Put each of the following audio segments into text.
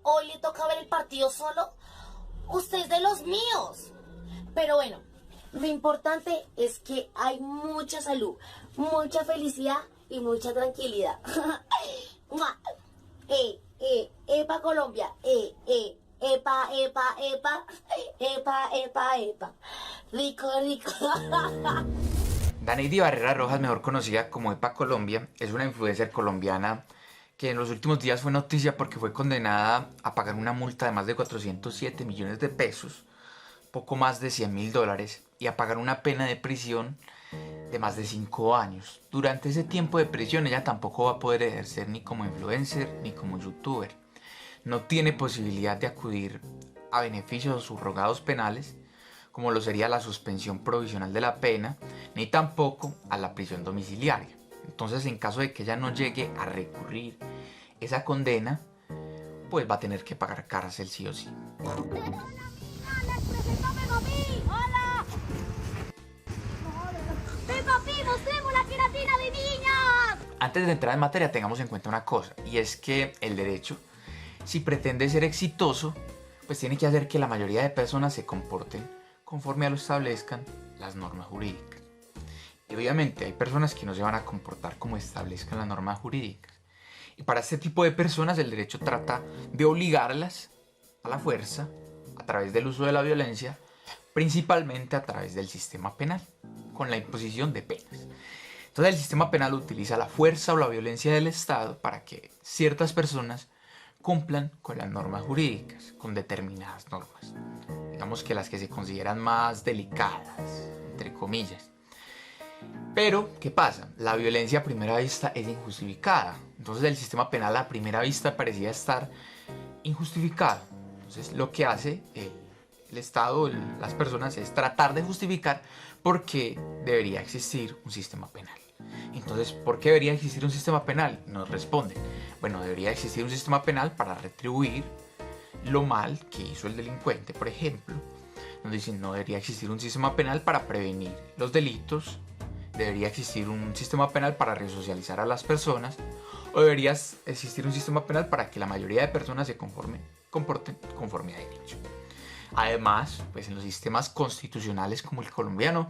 Hoy le toca ver el partido solo. Usted es de los míos. Pero bueno, lo importante es que hay mucha salud, mucha felicidad y mucha tranquilidad. ¡Mua! Epa Colombia, epa, epa, epa, epa, epa, epa. Rico, rico. Daneidy Barrera Rojas, mejor conocida como Epa Colombia, es una influencer colombiana que en los últimos días fue noticia porque fue condenada a pagar una multa de más de 407 millones de pesos, poco más de $100.000, y a pagar una pena de prisión de más de 5 años. Durante ese tiempo de prisión ella tampoco va a poder ejercer ni como influencer ni como youtuber. No tiene posibilidad de acudir a beneficios subrogados penales, como lo sería la suspensión provisional de la pena, ni tampoco a la prisión domiciliaria. Entonces, en caso de que ella no llegue a recurrir esa condena, pues va a tener que pagar cárcel sí o sí. ¡Hola! ¡Peppa Pig, mostremos la queratina de niñas! Antes de entrar en materia, tengamos en cuenta una cosa, y es que el derecho, si pretende ser exitoso, pues tiene que hacer que la mayoría de personas se comporten conforme a lo establezcan las normas jurídicas. Y obviamente hay personas que no se van a comportar como establezcan las normas jurídicas. Y para este tipo de personas el derecho trata de obligarlas a la fuerza, a través del uso de la violencia, principalmente a través del sistema penal, con la imposición de penas. Entonces el sistema penal utiliza la fuerza o la violencia del Estado para que ciertas personas cumplan con las normas jurídicas, con determinadas normas. Digamos que las que se consideran más delicadas, entre comillas. Pero, ¿qué pasa? La violencia a primera vista es injustificada. Entonces el sistema penal a primera vista parecía estar injustificado. Entonces lo que hace el Estado, las personas, es tratar de justificar por qué debería existir un sistema penal. Entonces, ¿por qué debería existir un sistema penal? Nos responden, bueno, debería existir un sistema penal para retribuir lo mal que hizo el delincuente, por ejemplo. Nos dicen, no debería existir un sistema penal para prevenir los delitos, debería existir un sistema penal para resocializar a las personas, o debería existir un sistema penal para que la mayoría de personas se comporten conforme a derecho. Además, pues en los sistemas constitucionales como el colombiano,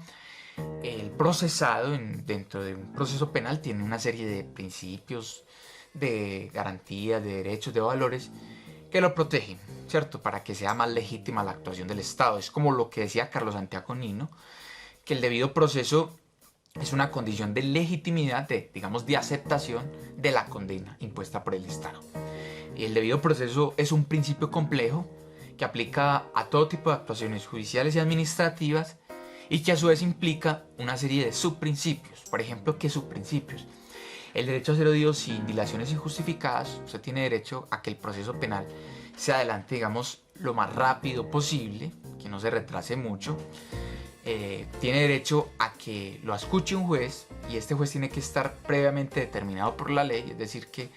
el procesado dentro de un proceso penal tiene una serie de principios, de garantías, de derechos, de valores que lo protegen, ¿cierto? Para que sea más legítima la actuación del Estado. Es como lo que decía Carlos Santiago Nino, que el debido proceso es una condición de legitimidad, de aceptación de la condena impuesta por el Estado. Y el debido proceso es un principio complejo que aplica a todo tipo de actuaciones judiciales y administrativas y que a su vez implica una serie de subprincipios. Por ejemplo, ¿qué subprincipios? El derecho a ser oído sin dilaciones injustificadas. Usted tiene derecho a que el proceso penal se adelante, digamos, lo más rápido posible, que no se retrase mucho. Tiene derecho a que lo escuche un juez, y este juez tiene que estar previamente determinado por la ley, es decir que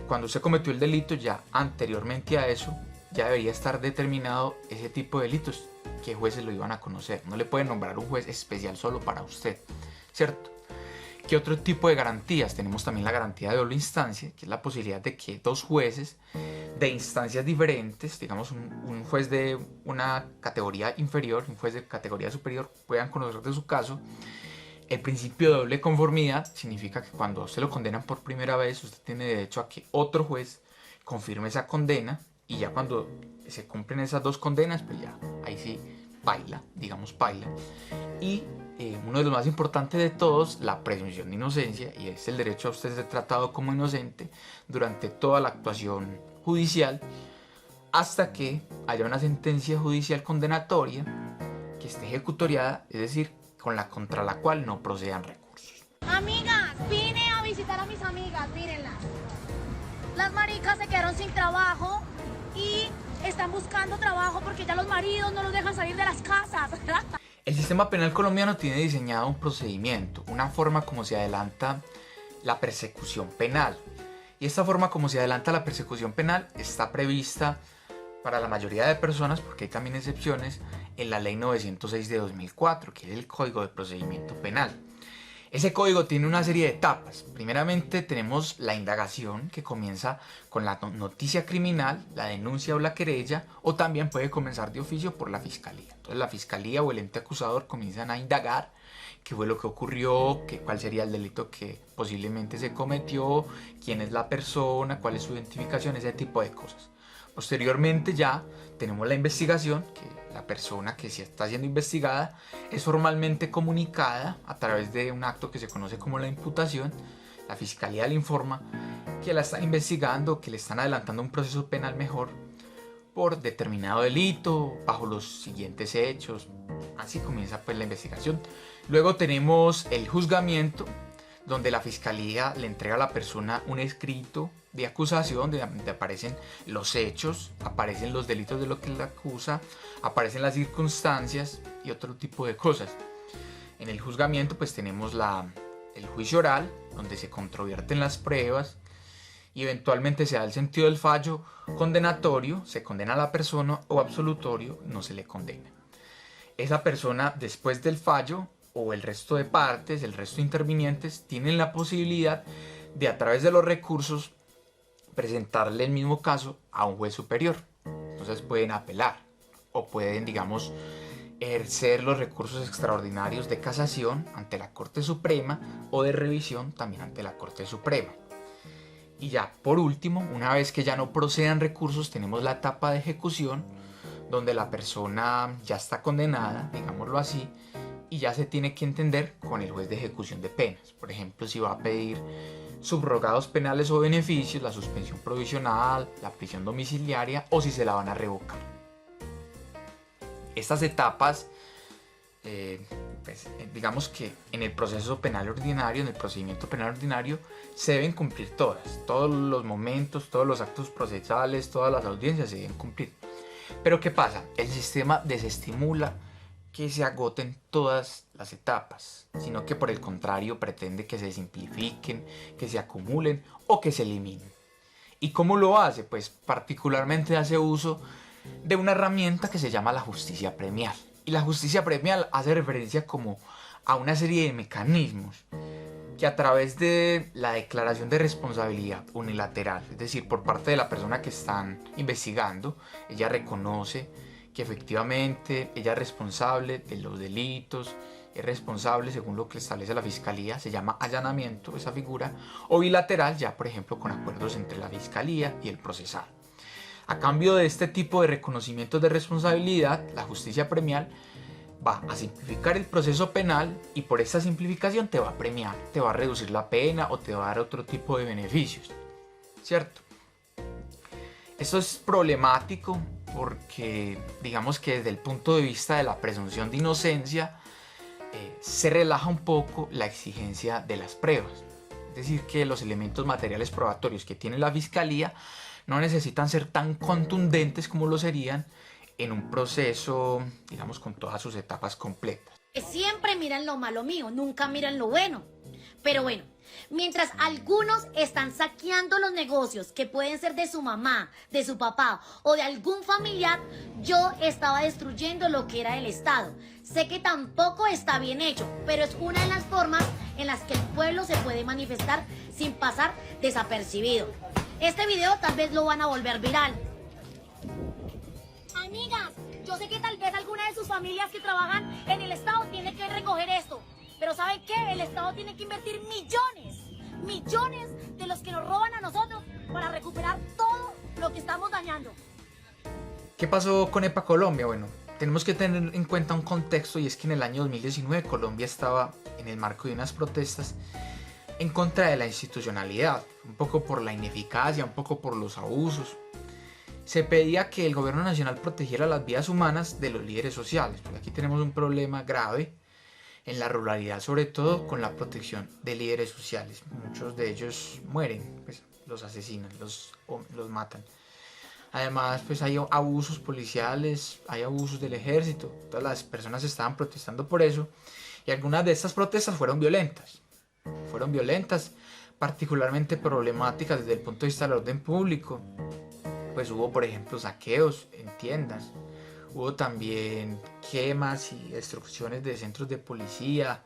cuando usted cometió el delito, ya anteriormente a eso, ya debería estar determinado ese tipo de delitos, qué jueces lo iban a conocer. No le pueden nombrar un juez especial solo para usted, ¿cierto? ¿Qué otro tipo de garantías? Tenemos también la garantía de doble instancia, que es la posibilidad de que dos jueces de instancias diferentes, digamos un juez de una categoría inferior, un juez de categoría superior, puedan conocer de su caso. El principio de doble conformidad significa que cuando usted lo condenan por primera vez, usted tiene derecho a que otro juez confirme esa condena, y ya cuando se cumplen esas dos condenas, pues ya ahí sí paila. Y uno de los más importantes de todos, la presunción de inocencia, y es el derecho a usted ser tratado como inocente durante toda la actuación judicial hasta que haya una sentencia judicial condenatoria que esté ejecutoriada, es decir, contra la cual no procedan recursos. Amigas, vine a visitar a mis amigas, mírenlas. Las maricas se quedaron sin trabajo y están buscando trabajo porque ya los maridos no los dejan salir de las casas. El sistema penal colombiano tiene diseñado un procedimiento, una forma como se adelanta la persecución penal. Y esta forma como se adelanta la persecución penal está prevista para la mayoría de personas, porque hay también excepciones, en la Ley 906 de 2004, que es el Código de Procedimiento Penal. Ese código tiene una serie de etapas. Primeramente tenemos la indagación, que comienza con la noticia criminal, la denuncia o la querella, o también puede comenzar de oficio por la fiscalía. Entonces la fiscalía o el ente acusador comienzan a indagar qué fue lo que ocurrió, cuál sería el delito que posiblemente se cometió, quién es la persona, cuál es su identificación, ese tipo de cosas. Posteriormente ya tenemos la investigación, que la persona que se está siendo investigada es formalmente comunicada a través de un acto que se conoce como la imputación. La fiscalía le informa que la están investigando, que le están adelantando un proceso penal mejor por determinado delito, bajo los siguientes hechos. Así comienza pues la investigación. Luego tenemos el juzgamiento, donde la fiscalía le entrega a la persona un escrito de acusación, donde aparecen los hechos, aparecen los delitos de lo que la acusa, aparecen las circunstancias y otro tipo de cosas. En el juzgamiento pues tenemos el juicio oral, donde se controvierten las pruebas y eventualmente se da el sentido del fallo condenatorio, se condena a la persona, o absolutorio, no se le condena. Esa persona, después del fallo, o el resto de partes, el resto de intervinientes, tienen la posibilidad de, a través de los recursos, presentarle el mismo caso a un juez superior. Entonces pueden apelar o pueden, digamos, ejercer los recursos extraordinarios de casación ante la Corte Suprema o de revisión también ante la Corte Suprema. Y ya, por último, una vez que ya no procedan recursos, tenemos la etapa de ejecución, donde la persona ya está condenada, digámoslo así, y ya se tiene que entender con el juez de ejecución de penas. Por ejemplo, si va a pedir subrogados penales o beneficios, la suspensión provisional, la prisión domiciliaria, o si se la van a revocar. Estas etapas, digamos que en el proceso penal ordinario, en el procedimiento penal ordinario, se deben cumplir todas. Todos los momentos, todos los actos procesales, todas las audiencias se deben cumplir. Pero ¿qué pasa? El sistema desestimula que se agoten todas las etapas, sino que por el contrario pretende que se simplifiquen, que se acumulen o que se eliminen. ¿Y cómo lo hace? Pues particularmente hace uso de una herramienta que se llama la justicia premial. Y la justicia premial hace referencia como a una serie de mecanismos que, a través de la declaración de responsabilidad unilateral, es decir, por parte de la persona que están investigando, ella reconoce que efectivamente ella es responsable de los delitos, es responsable según lo que establece la fiscalía, se llama allanamiento esa figura, o bilateral, ya por ejemplo con acuerdos entre la fiscalía y el procesado. A cambio de este tipo de reconocimientos de responsabilidad, la justicia premial va a simplificar el proceso penal, y por esta simplificación te va a premiar, te va a reducir la pena o te va a dar otro tipo de beneficios, ¿cierto? Esto es problemático porque, digamos que desde el punto de vista de la presunción de inocencia, se relaja un poco la exigencia de las pruebas. Es decir, que los elementos materiales probatorios que tiene la fiscalía no necesitan ser tan contundentes como lo serían en un proceso, digamos, con todas sus etapas completas. Siempre miran lo malo mío, nunca miran lo bueno. Pero bueno, mientras algunos están saqueando los negocios que pueden ser de su mamá, de su papá o de algún familiar, yo estaba destruyendo lo que era el Estado. Sé que tampoco está bien hecho, pero es una de las formas en las que el pueblo se puede manifestar sin pasar desapercibido. Este video tal vez lo van a volver viral. Amigas, yo sé que tal vez alguna de sus familias que trabajan en el Estado tiene que recoger esto. Pero ¿saben qué? El Estado tiene que invertir millones de los que nos roban a nosotros para recuperar todo lo que estamos dañando. ¿Qué pasó con EPA Colombia? Bueno, tenemos que tener en cuenta un contexto, y es que en el año 2019 Colombia estaba en el marco de unas protestas en contra de la institucionalidad, un poco por la ineficacia, un poco por los abusos. Se pedía que el gobierno nacional protegiera las vidas humanas de los líderes sociales, porque aquí tenemos un problema grave en la ruralidad, sobre todo con la protección de líderes sociales. Muchos de ellos mueren, pues los asesinan, los matan. Además, pues hay abusos policiales, hay abusos del ejército. Todas las personas estaban protestando por eso, y algunas de estas protestas fueron violentas. Particularmente problemáticas desde el punto de vista del orden público. Pues hubo, por ejemplo, saqueos en tiendas. Hubo también quemas y destrucciones de centros de policía,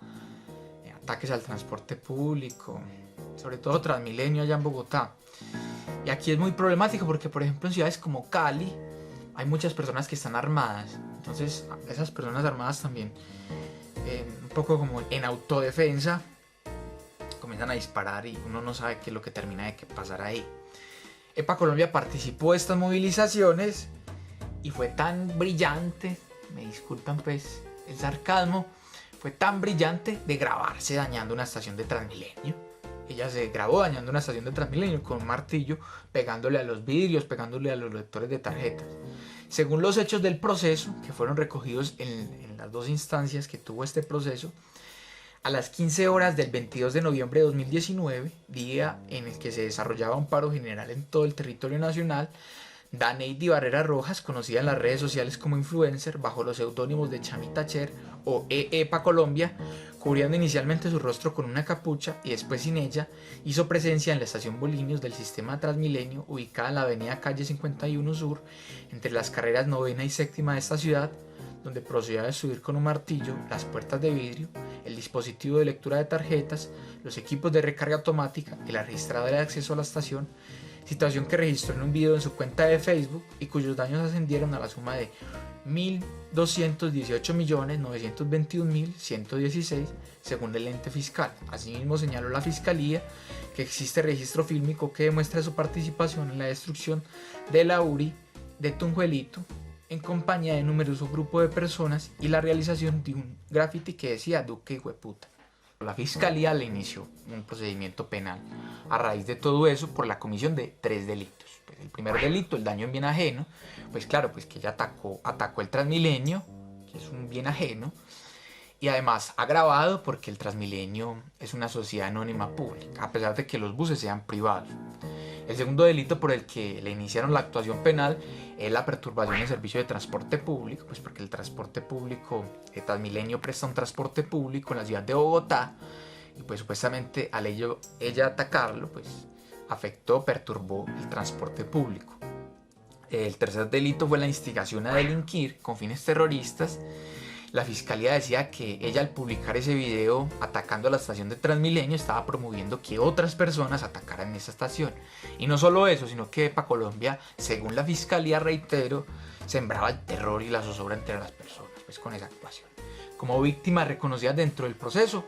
ataques al transporte público, sobre todo Transmilenio allá en Bogotá. Y aquí es muy problemático porque, por ejemplo, en ciudades como Cali hay muchas personas que están armadas. Entonces, esas personas armadas también, un poco como en autodefensa, comienzan a disparar y uno no sabe qué es lo que termina de pasar ahí. EPA Colombia participó de estas movilizaciones y fue tan brillante, me disculpan pues el sarcasmo, fue tan brillante de grabarse dañando una estación de Transmilenio. Ella se grabó dañando una estación de Transmilenio con un martillo, pegándole a los vidrios, pegándole a los lectores de tarjetas. Según los hechos del proceso, que fueron recogidos en las dos instancias que tuvo este proceso, a las 15 horas del 22 de noviembre de 2019, día en el que se desarrollaba un paro general en todo el territorio nacional, Daneidi Barrera Rojas, conocida en las redes sociales como influencer, bajo los seudónimos de Chamita Cher o EPA Colombia, cubriendo inicialmente su rostro con una capucha y después sin ella, hizo presencia en la estación Bolinios del sistema Transmilenio, ubicada en la avenida Calle 51 Sur, entre las carreras 9ª y 7ª de esta ciudad, donde procedió a destruir con un martillo las puertas de vidrio, el dispositivo de lectura de tarjetas, los equipos de recarga automática y la registradora de acceso a la estación, situación que registró en un video en su cuenta de Facebook y cuyos daños ascendieron a la suma de 1.218.921.116 según el ente fiscal. Asimismo señaló la Fiscalía que existe registro fílmico que demuestra su participación en la destrucción de la URI de Tunjuelito en compañía de numeroso grupo de personas y la realización de un graffiti que decía Duque hijueputa. La Fiscalía le inició un procedimiento penal a raíz de todo eso por la comisión de 3 delitos. Pues el primer delito, el daño en bien ajeno, pues claro, pues que ella atacó el Transmilenio, que es un bien ajeno, y además agravado porque el Transmilenio es una sociedad anónima pública, a pesar de que los buses sean privados. El segundo delito por el que le iniciaron la actuación penal es la perturbación del servicio de transporte público, pues porque el transporte público, el Transmilenio presta un transporte público en la ciudad de Bogotá y pues supuestamente al ella atacarlo, pues perturbó el transporte público. El tercer delito fue la instigación a delinquir con fines terroristas. La Fiscalía decía que ella al publicar ese video atacando a la estación de Transmilenio estaba promoviendo que otras personas atacaran esa estación. Y no solo eso, sino que EPA Colombia, según la Fiscalía, reitero, sembraba el terror y la zozobra entre las personas, pues con esa actuación. Como víctimas reconocidas dentro del proceso,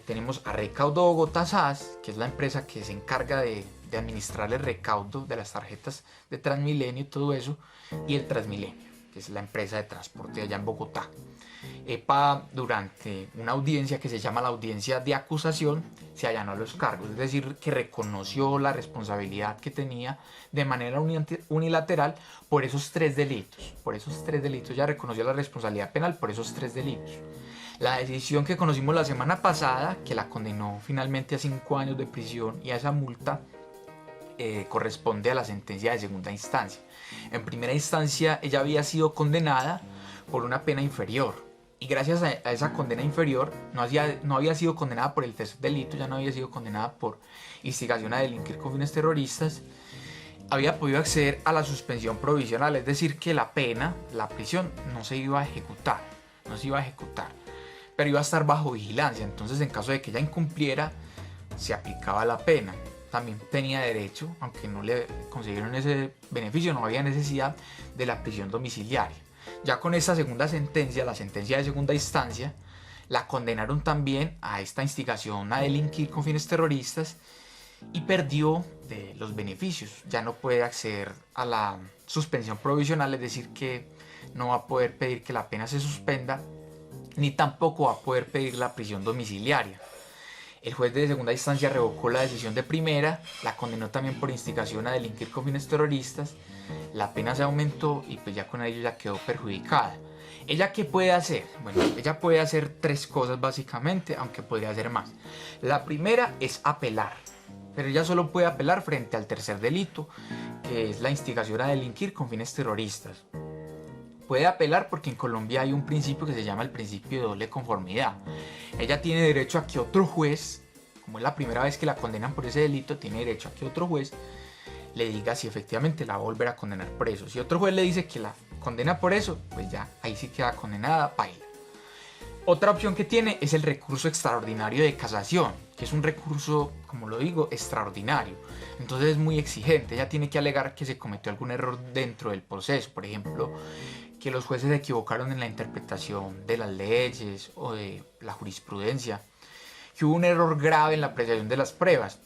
tenemos a Recaudo Bogotá SAS, que es la empresa que se encarga de administrar el recaudo de las tarjetas de Transmilenio y todo eso, y el Transmilenio, que es la empresa de transporte allá en Bogotá. EPA, durante una audiencia que se llama la audiencia de acusación, se allanó a los cargos, es decir, que reconoció la responsabilidad que tenía de manera unilateral por esos 3 delitos. Por esos 3 delitos ya reconoció la responsabilidad penal por esos 3 delitos. La decisión que conocimos la semana pasada, que la condenó finalmente a 5 años de prisión y a esa multa, corresponde a la sentencia de segunda instancia. En primera instancia ella había sido condenada por una pena inferior y gracias a esa condena inferior no había sido condenada por el tercer delito, ya no había sido condenada por instigación a delinquir con fines terroristas, había podido acceder a la suspensión provisional, es decir que la pena, la prisión no se iba a ejecutar, pero iba a estar bajo vigilancia. Entonces en caso de que ella incumpliera se aplicaba la pena. También tenía derecho, aunque no le consiguieron ese beneficio, no había necesidad de la prisión domiciliaria. Ya con esta segunda sentencia, la sentencia de segunda instancia, la condenaron también a esta instigación a delinquir con fines terroristas y perdió de los beneficios. Ya no puede acceder a la suspensión provisional, es decir que no va a poder pedir que la pena se suspenda, ni tampoco va a poder pedir la prisión domiciliaria. El juez de segunda instancia revocó la decisión de primera, la condenó también por instigación a delinquir con fines terroristas, la pena se aumentó y pues ya con ello ya quedó perjudicada. ¿Ella qué puede hacer? Bueno, ella puede hacer 3 cosas básicamente, aunque podría hacer más. La primera es apelar, pero ella solo puede apelar frente al tercer delito, que es la instigación a delinquir con fines terroristas. Puede apelar porque en Colombia hay un principio que se llama el principio de doble conformidad. Ella tiene derecho a que otro juez, como es la primera vez que la condenan por ese delito, tiene derecho a que otro juez le diga si efectivamente la va a volver a condenar por eso. Si otro juez le dice que la condena por eso, pues ya, ahí sí queda condenada, baila. Otra opción que tiene es el recurso extraordinario de casación, que es un recurso, como lo digo, extraordinario. Entonces es muy exigente. Ella tiene que alegar que se cometió algún error dentro del proceso. Por ejemplo, que los jueces se equivocaron en la interpretación de las leyes o de la jurisprudencia, que hubo un error grave en la apreciación de las pruebas.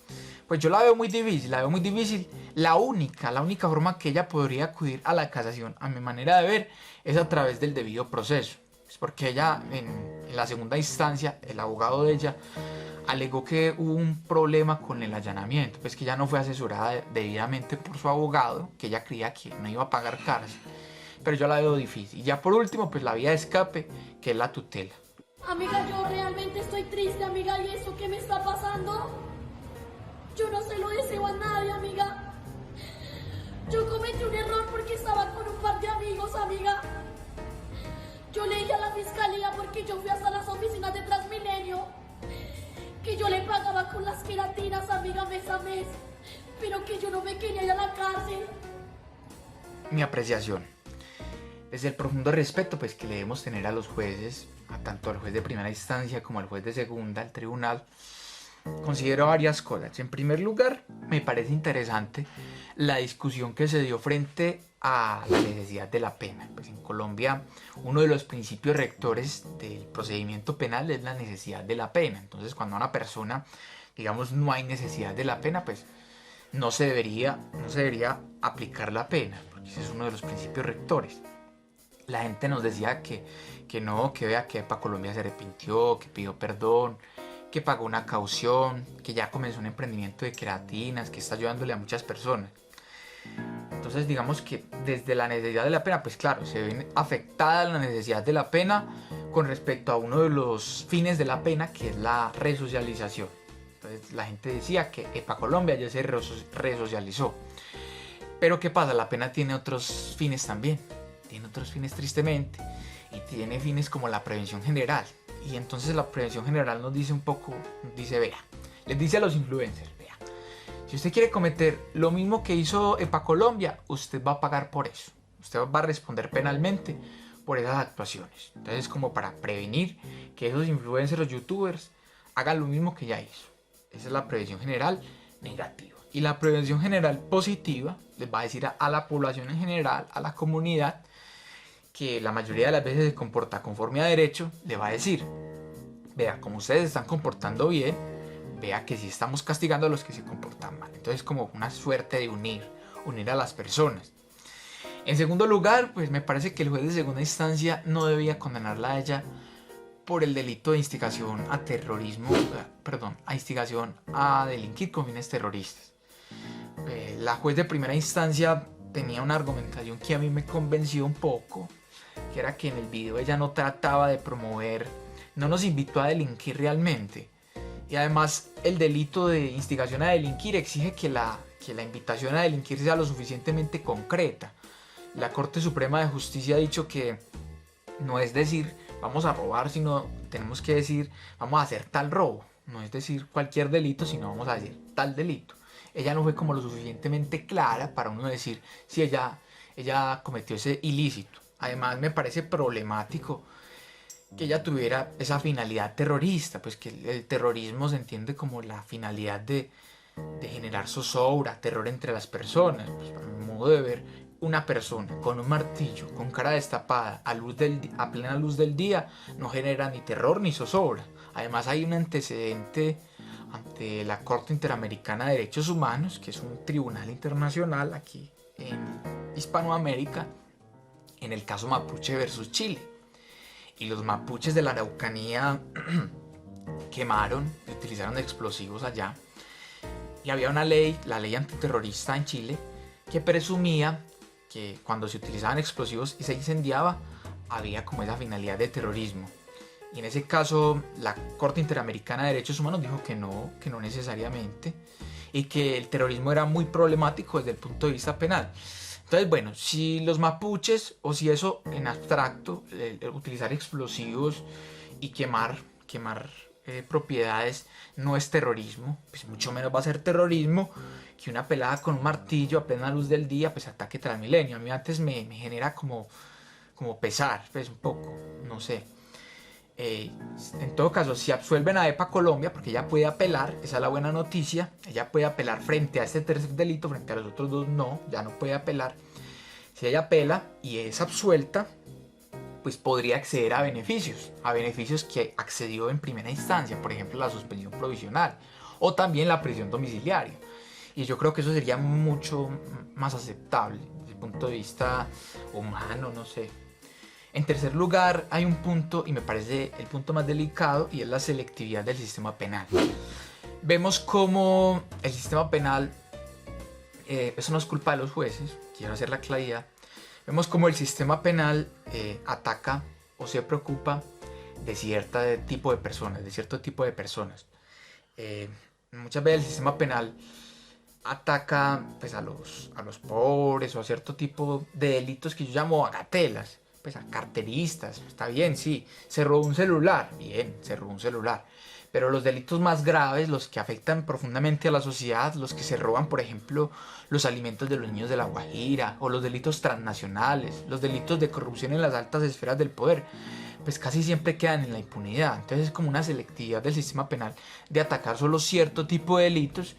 Pues yo la veo muy difícil, la veo muy difícil. La única forma que ella podría acudir a la casación, a mi manera de ver, es a través del debido proceso. Es porque ella, en la segunda instancia, el abogado de ella alegó que hubo un problema con el allanamiento, pues que ella no fue asesorada debidamente por su abogado, que ella creía que no iba a pagar cárcel. Pero yo la veo difícil. Y ya por último, pues la vía de escape, que es la tutela. Amiga, yo realmente estoy triste, amiga, ¿y eso qué me está pasando? Yo no se lo deseo a nadie, amiga. Yo cometí un error porque estaba con un par de amigos, amiga. Yo le dije a la fiscalía porque yo fui hasta las oficinas de Transmilenio que yo le pagaba con las queratinas, amiga, mes a mes, pero que yo no me quería ir a la cárcel. Mi apreciación. Desde el profundo respeto pues que le debemos tener a los jueces, a tanto al juez de primera instancia como al juez de segunda, al tribunal, considero varias cosas. En primer lugar, me parece interesante la discusión que se dio frente a la necesidad de la pena. Pues en Colombia uno de los principios rectores del procedimiento penal es la necesidad de la pena. Entonces cuando a una persona, digamos, no hay necesidad de la pena, pues no se debería aplicar la pena, porque ese es uno de los principios rectores. La gente nos decía que no, que vea que EPA Colombia se arrepintió, que pidió perdón, que pagó una caución, que ya comenzó un emprendimiento de queratinas, que está ayudándole a muchas personas. Entonces digamos que desde la necesidad de la pena, pues claro, se ven afectada la necesidad de la pena con respecto a uno de los fines de la pena, que es la resocialización. Entonces la gente decía que EPA Colombia ya se resocializó. Pero ¿qué pasa? La pena tiene otros fines también. Tiene otros fines tristemente. Y tiene fines como la prevención general. Y entonces la prevención general nos dice un poco, dice, vea, les dice a los influencers, vea, si usted quiere cometer lo mismo que hizo EPA Colombia, usted va a pagar por eso. Usted va a responder penalmente por esas actuaciones. Entonces como para prevenir que esos influencers o youtubers hagan lo mismo que ya hizo. Esa es la prevención general negativa. Y la prevención general positiva les va a decir a la población en general, a la comunidad, que la mayoría de las veces se comporta conforme a derecho, le va a decir, vea, como ustedes se están comportando bien, vea que sí estamos castigando a los que se comportan mal. Entonces como una suerte de unir a las personas. En segundo lugar, pues me parece que el juez de segunda instancia no debía condenarla a ella por el delito de instigación a terrorismo, a instigación a delinquir con fines terroristas. La juez de primera instancia tenía una argumentación que a mí me convenció un poco, que era que en el video ella no trataba de promover, no nos invitó a delinquir realmente. Y además el delito de instigación a delinquir exige que la invitación a delinquir sea lo suficientemente concreta. La Corte Suprema de Justicia ha dicho que no es decir vamos a robar, sino tenemos que decir vamos a hacer tal robo. No es decir cualquier delito, sino vamos a decir tal delito. Ella no fue como lo suficientemente clara para uno decir si ella cometió ese ilícito. Además me parece problemático que ella tuviera esa finalidad terrorista, pues que el terrorismo se entiende como la finalidad de generar zozobra, terror entre las personas. Pues a mi modo de ver, una persona con un martillo, con cara destapada, a plena luz del día, no genera ni terror ni zozobra. Además hay un antecedente ante la Corte Interamericana de Derechos Humanos, que es un tribunal internacional aquí en Hispanoamérica, en el caso Mapuche versus Chile. Y los mapuches de la Araucanía quemaron y utilizaron explosivos allá. Y había una ley, la ley antiterrorista en Chile, que presumía que cuando se utilizaban explosivos y se incendiaba, había como esa finalidad de terrorismo. Y en ese caso, la Corte Interamericana de Derechos Humanos dijo que no necesariamente, y que el terrorismo era muy problemático desde el punto de vista penal. Entonces, bueno, si los mapuches, o si eso en abstracto, utilizar explosivos y quemar propiedades no es terrorismo, pues mucho menos va a ser terrorismo que una pelada con un martillo a plena luz del día, pues ataque Transmilenio. A mí antes me genera como pesar, pues un poco, no sé. En todo caso, si absuelven a EPA Colombia, porque ella puede apelar, esa es la buena noticia, ella puede apelar frente a este tercer delito, frente a los otros dos no, ya no puede apelar. Si ella apela y es absuelta, pues podría acceder a beneficios que accedió en primera instancia, por ejemplo la suspensión provisional o también la prisión domiciliaria. Y yo creo que eso sería mucho más aceptable desde el punto de vista humano, no sé. En tercer lugar, hay un punto, y me parece el punto más delicado, y es la selectividad del sistema penal. Vemos cómo el sistema penal, eso no es culpa de los jueces, quiero hacer la claridad, vemos cómo el sistema penal ataca o se preocupa de cierto tipo de personas. Muchas veces el sistema penal ataca pues, a los pobres o a cierto tipo de delitos que yo llamo bagatelas. Pues a carteristas, está bien, sí, se robó un celular, bien, se robó un celular, pero los delitos más graves, los que afectan profundamente a la sociedad, los que se roban, por ejemplo, los alimentos de los niños de La Guajira, o los delitos transnacionales, los delitos de corrupción en las altas esferas del poder, pues casi siempre quedan en la impunidad. Entonces es como una selectividad del sistema penal de atacar solo cierto tipo de delitos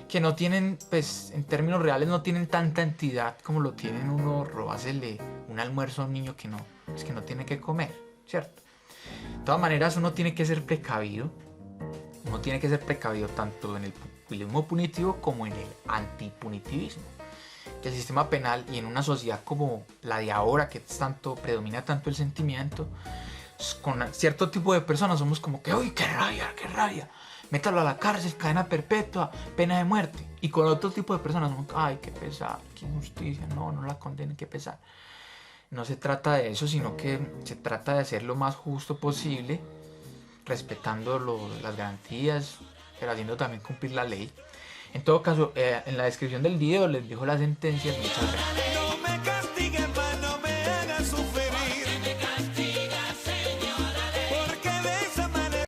que no tienen, pues en términos reales no tienen tanta entidad como lo tienen uno robársele un almuerzo a un niño que no tiene que comer, ¿cierto? De todas maneras uno tiene que ser precavido tanto en el populismo punitivo como en el antipunitivismo. Que el sistema penal y en una sociedad como la de ahora que predomina tanto el sentimiento, con cierto tipo de personas somos como que ¡uy, qué rabia! Métalo a la cárcel, cadena perpetua, pena de muerte. Y con otro tipo de personas somos ¡ay, qué pesar, qué injusticia! No la condenen, qué pesar. No se trata de eso, sino que se trata de hacer lo más justo posible, respetando las garantías, pero haciendo también cumplir la ley. En todo caso, en la descripción del video les dejo las sentencias. Muchas gracias.